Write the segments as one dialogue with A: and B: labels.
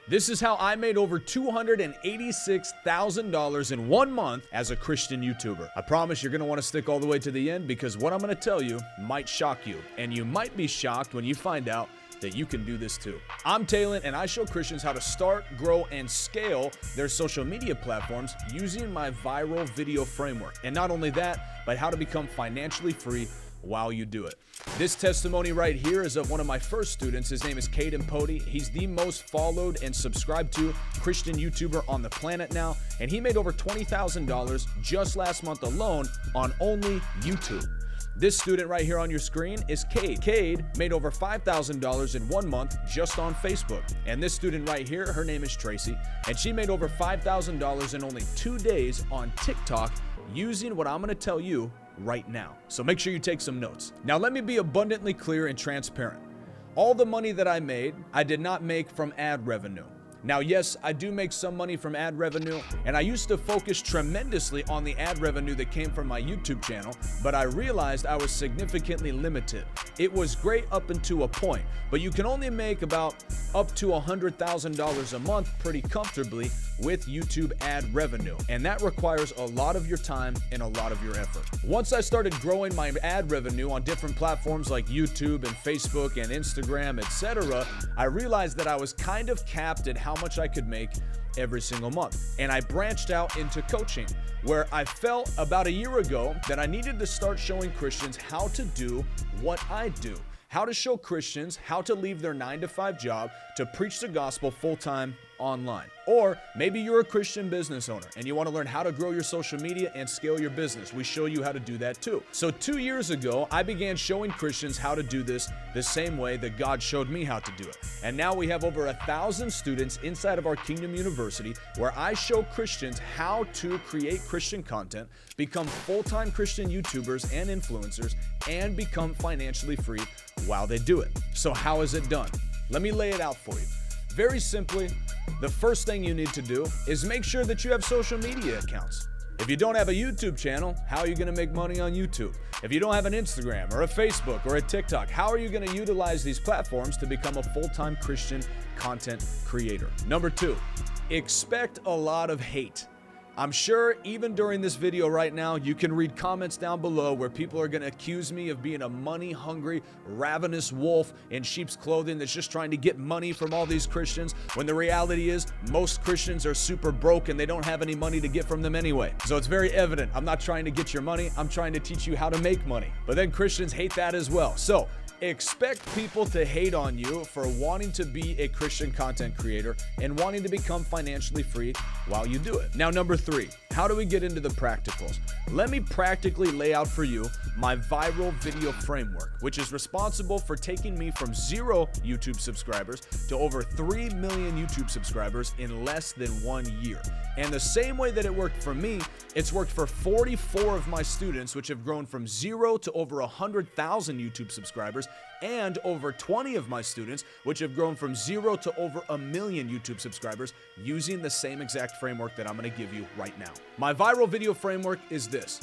A: This is how I made over $286,000 in 1 month as a Christian YouTuber. I promise you're gonna wanna stick all the way to the end because what I'm gonna tell you might shock you, and you might be shocked when you find out that you can do this too. I'm Talon, and I show Christians how to start, grow, and scale their social media platforms using my viral video framework. And not only that, but how to become financially free while you do it. This testimony right here is of one of my first students. His name is Caden Pody. He's the most followed and subscribed to Christian YouTuber on the planet now, and he made over $20,000 just last month alone on only YouTube. This student right here on your screen is Cade. Cade made over $5,000 in 1 month just on Facebook. And this student right here, her name is Tracy, and she made over $5,000 in only 2 days on TikTok using what I'm gonna tell you right now. So make sure you take some notes. Now let me be abundantly clear and transparent. All the money that I made, I did not make from ad revenue. Now, yes, I do make some money from ad revenue, and I used to focus tremendously on the ad revenue that came from my YouTube channel, but I realized I was significantly limited. It was great up until a point, but you can only make about up to $100,000 a month pretty comfortably with YouTube ad revenue, and that requires a lot of your time and a lot of your effort. Once I started growing my ad revenue on different platforms like YouTube and Facebook and Instagram, etc., I realized that I was kind of capped at how much I could make every single month. And I branched out into coaching, where I felt about a year ago that I needed to start showing Christians how to do what I do. How to show Christians how to leave their 9-to-5 job to preach the gospel full-time online. Or maybe you're a Christian business owner and you want to learn how to grow your social media and scale your business. We show you how to do that too. So 2 years ago, I began showing Christians how to do this the same way that God showed me how to do it. And now we have over 1,000 students inside of our Kingdom University where I show Christians how to create Christian content, become full-time Christian YouTubers and influencers, and become financially free while they do it. So how is it done? Let me lay it out for you. Very simply, the first thing you need to do is make sure that you have social media accounts. If you don't have a YouTube channel, how are you going to make money on YouTube? If you don't have an Instagram or a Facebook or a TikTok, how are you going to utilize these platforms to become a full-time Christian content creator? Number 2, expect a lot of hate. I'm sure even during this video right now, you can read comments down below where people are going to accuse me of being a money-hungry, ravenous wolf in sheep's clothing that's just trying to get money from all these Christians, when the reality is most Christians are super broke and they don't have any money to get from them anyway. So it's very evident. I'm not trying to get your money. I'm trying to teach you how to make money. But then Christians hate that as well. So expect people to hate on you for wanting to be a Christian content creator and wanting to become financially free while you do it. Now, number 3, how do we get into the practicals? Let me practically lay out for you my viral video framework, which is responsible for taking me from 0 YouTube subscribers to over 3 million YouTube subscribers in less than 1 year. And the same way that it worked for me, it's worked for 44 of my students, which have grown from 0 to over 100,000 YouTube subscribers, and over 20 of my students, which have grown from 0 to over 1 million YouTube subscribers using the same exact framework that I'm going to give you right now. My viral video framework is this: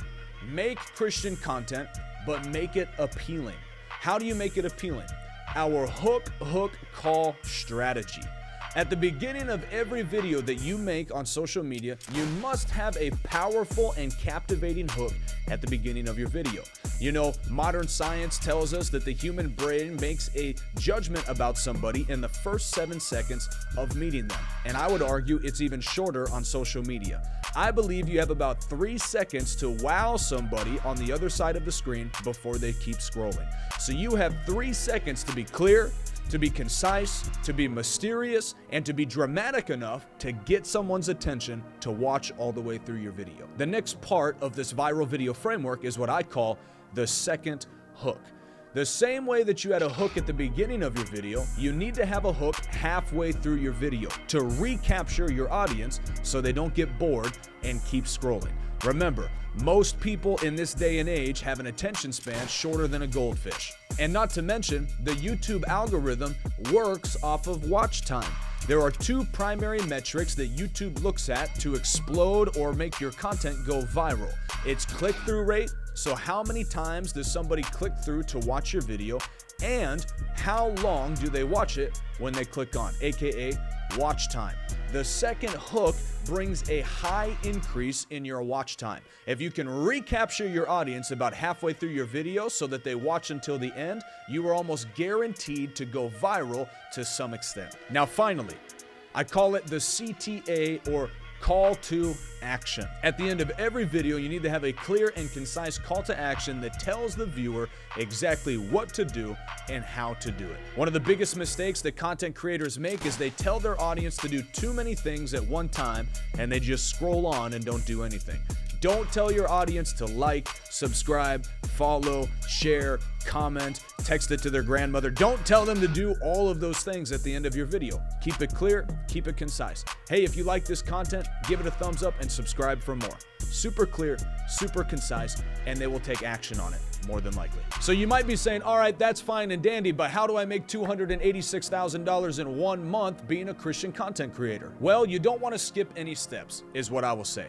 A: make Christian content, but make it appealing. How do you make it appealing? Our hook, call strategy. At the beginning of every video that you make on social media, you must have a powerful and captivating hook at the beginning of your video. You know, modern science tells us that the human brain makes a judgment about somebody in the first 7 seconds of meeting them. And I would argue it's even shorter on social media. I believe you have about 3 seconds to wow somebody on the other side of the screen before they keep scrolling. So you have 3 seconds to be clear, to be concise, to be mysterious, and to be dramatic enough to get someone's attention to watch all the way through your video. The next part of this viral video framework is what I call the second hook. The same way that you had a hook at the beginning of your video, you need to have a hook halfway through your video to recapture your audience so they don't get bored and keep scrolling. Remember, most people in this day and age have an attention span shorter than a goldfish. And not to mention, the YouTube algorithm works off of watch time. There are 2 primary metrics that YouTube looks at to explode or make your content go viral. It's click-through rate, so how many times does somebody click through to watch your video, and how long do they watch it when they click on, aka watch time. The second hook brings a high increase in your watch time. If you can recapture your audience about halfway through your video so that they watch until the end, you are almost guaranteed to go viral to some extent. Now finally, I call it the CTA, or call to action. At the end of every video, you need to have a clear and concise call to action that tells the viewer exactly what to do and how to do it. One of the biggest mistakes that content creators make is they tell their audience to do too many things at one time and they just scroll on and don't do anything. Don't tell your audience to like, subscribe, follow, share, comment, text it to their grandmother. Don't tell them to do all of those things at the end of your video. Keep it clear, keep it concise. Hey, if you like this content, give it a thumbs up and subscribe for more. Super clear, super concise, and they will take action on it, more than likely. So you might be saying, all right, that's fine and dandy, but how do I make $286,000 in 1 month being a Christian content creator? Well, you don't want to skip any steps, is what I will say.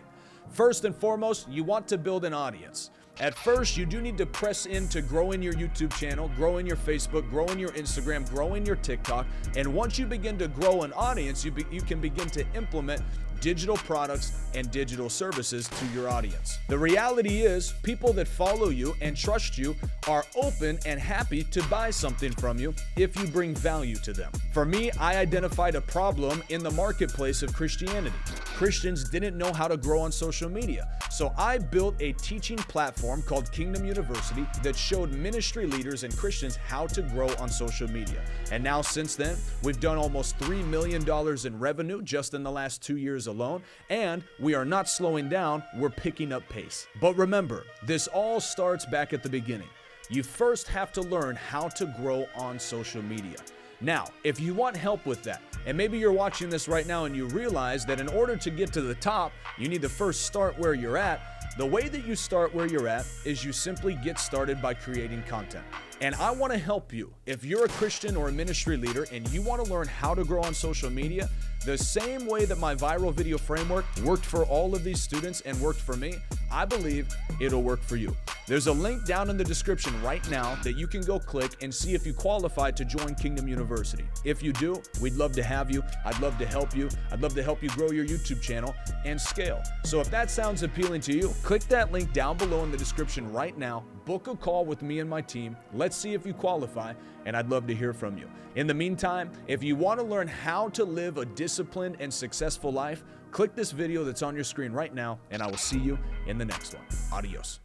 A: First and foremost, you want to build an audience. At first, you do need to press into growing your YouTube channel, growing your Facebook, growing your Instagram, growing your TikTok. And once you begin to grow an audience, you can begin to implement digital products and digital services to your audience. The reality is, people that follow you and trust you are open and happy to buy something from you if you bring value to them. For me, I identified a problem in the marketplace of Christianity. Christians didn't know how to grow on social media. So I built a teaching platform called Kingdom University that showed ministry leaders and Christians how to grow on social media. And now since then, we've done almost $3 million in revenue just in the last 2 years alone, and we are not slowing down, we're picking up pace. But remember, this all starts back at the beginning. You first have to learn how to grow on social media. Now, if you want help with that, and maybe you're watching this right now and you realize that in order to get to the top, you need to first start where you're at. The way that you start where you're at is you simply get started by creating content. And I want to help you. If you're a Christian or a ministry leader and you want to learn how to grow on social media, the same way that my viral video framework worked for all of these students and worked for me, I believe it'll work for you. There's a link down in the description right now that you can go click and see if you qualify to join Kingdom University. If you do, we'd love to have you. I'd love to help you. I'd love to help you grow your YouTube channel and scale. So if that sounds appealing to you, click that link down below in the description right now. Book a call with me and my team. Let's see if you qualify, and I'd love to hear from you. In the meantime, if you want to learn how to live a disciplined and successful life, click this video that's on your screen right now, and I will see you in the next one. Adios.